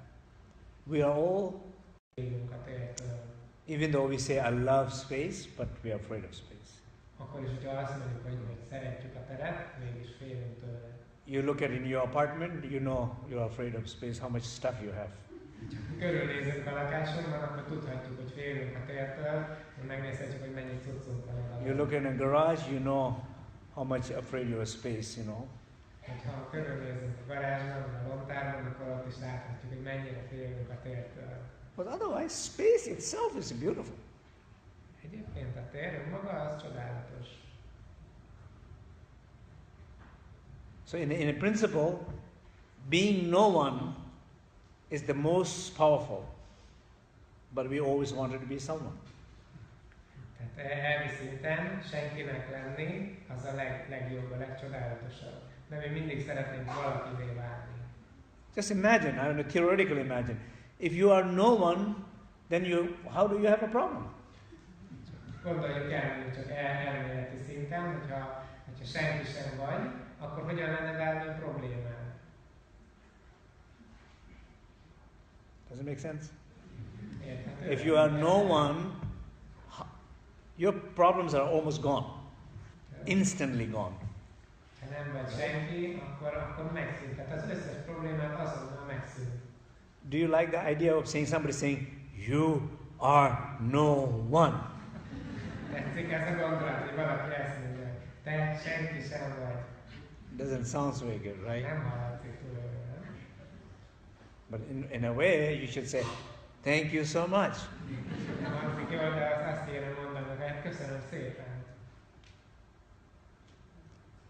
We are all, Élünk a tértől. even though we say I love space, but we are afraid of space. Akkor is, hogyha azt mondjuk, hogy szeretjük a teret, mégis félünk tőle. You look at in your apartment, you know you're afraid of space, how much stuff you have. Körülnézünk a lakásunkban, akkor tudhatjuk, hogy félünk a tértől, és megnézhetjük, hogy mennyi cuccunk van. You look in a garage, you know how much afraid you are of space, you know. Ha körülnézünk a garázsban, a lontárban, akkor ott is láthatjuk, hogy mennyire félünk a tértől. But otherwise, space itself is beautiful. Egyébként a tér maga az csodálatos. So in a principle, being no one is the most powerful, but we always wanted to be someone. Tehát elvi szinten senkinek lenni az a legjobb, a legcsodálatosabb. De mi mindig szeretnénk valakivé válni. Just imagine, I don't know, theoretically imagine, if you are no one, then how do you have a problem? Gondoljuk el, csak elméleti szinten, hogyha senki sem vagy, akkor hogyan lenne bármilyen problémám? Does it make sense? Érthető? If you are no one, your problems are almost gone, instantly gone. Ha nem vagy senki, akkor megszűnt. Tehát az összes problémát azonnal megszűnt. Do you like the idea of somebody saying, you are no one? Tetszik ez a gondolat, hogy valaki ezt mondja, te senki sem vagy. Doesn't sound very good, right? Nem hallatszik túl, nem? But in a way, you should say, thank you so much. Nem hangzik jól, de azt kéne mondani, hogy köszönöm szépen.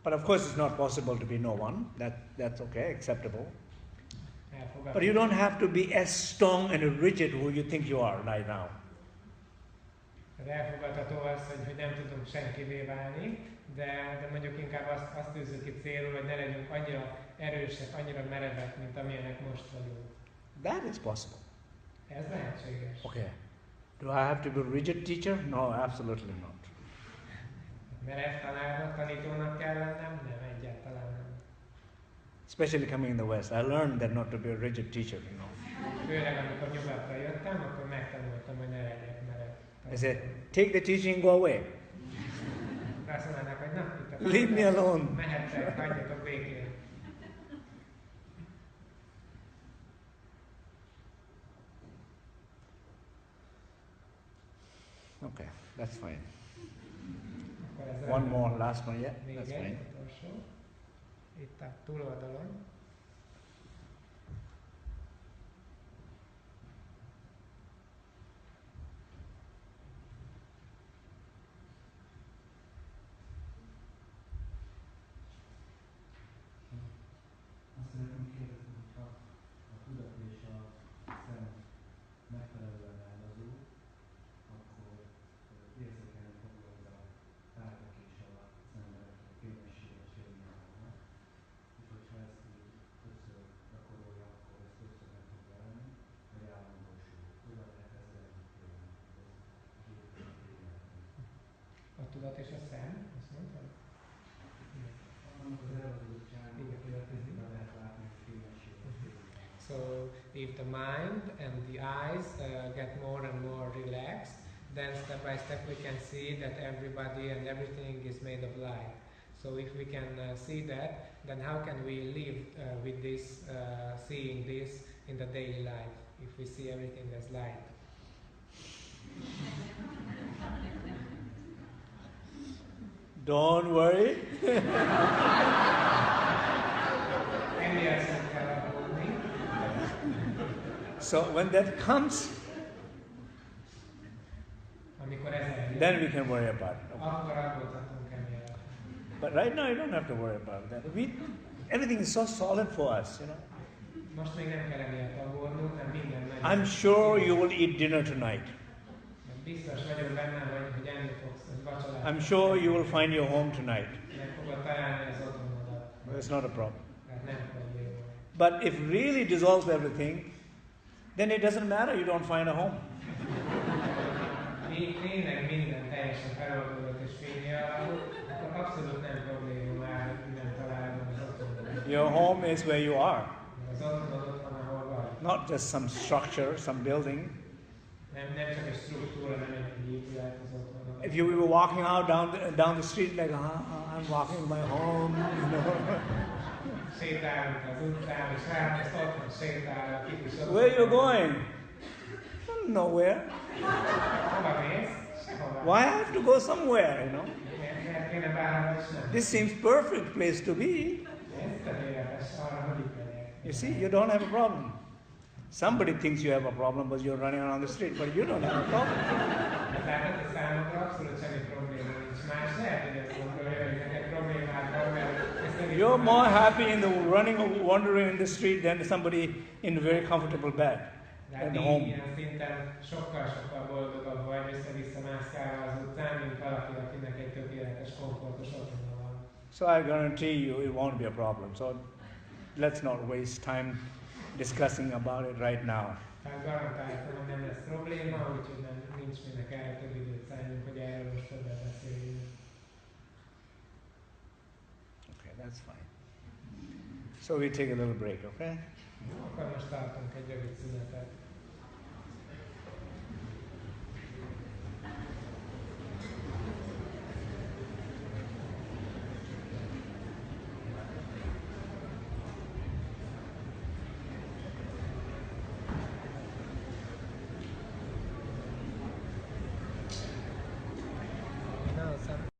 But of course, it's not possible to be no one. That's okay, acceptable. Elfogadom. But you don't have to be as strong and rigid who you think you are right now. Elfogadható az, hogy nem tudunk senkivé válni, de mondjuk inkább azt tűzzük ki célul, hogy ne legyünk annyira erősek, annyira merevek, mint amilyenek most vagyunk. That is possible. Ez lehetséges. Okay. Do I have to be a rigid teacher? No, absolutely not. Merev tanárnak, tanítónak kell lennem? Nem, egyáltalán nem. Especially coming in the West, I learned that not to be a rigid teacher, you know. Főleg amikor nyugatra jöttem, akkor megtanultam, hogy ne legyek merev. I said, take the teaching, go away. Azt mondanak, hogy na, itt a Leave me alone. mehettek, hagyjatok békén. Okay, that's fine. Akkor ez One more, last one, yeah, még that's egy fine. utolsó. Itt a túloldalon. Azt szeretném kérdezni, hogyha a tudat és a szem megfelelően áldozó, akkor érzékelni fogod a tárgyak és a szemek fényességes élményeknek. És hogyha ezt így többször gyakorolja, akkor ez többször meg fog jelenni, hogy állandósul. Hogyan lehet ezzel együtt élni? A tudat és a szem, azt mondtad? Annak az eladozottságnak, hogy a tisztán lehet látni a fényességes élményeknek. So if the mind and the eyes get more and more relaxed, then step by step we can see that everybody and everything is made of light. So if we can see that, then how can we live with this, seeing this in the daily life, if we see everything as light? Don't worry. So when that comes, then we can worry about it. But right now you don't have to worry about that. Everything is so solid for us, you know. I'm sure you will eat dinner tonight. I'm sure you will find your home tonight. It's not a problem. But if really dissolves everything, then it doesn't matter, you don't find a home. Your home is where you are. Not just some structure, some building. If you were walking out down the street like, I'm walking to my home, you know. Where are you going? Nowhere. Why I have to go somewhere, you know? This seems perfect place to be. You see, you don't have a problem. Somebody thinks you have a problem because you're running around the street, but you don't have a problem. You're more happy in the wandering in the street than somebody in a very comfortable bed at home. So I guarantee you it won't be a problem. So let's not waste time discussing about it right now. Okay, that's fine. So we take a little break, okay? Akkor most tartunk egy rövid szünetet.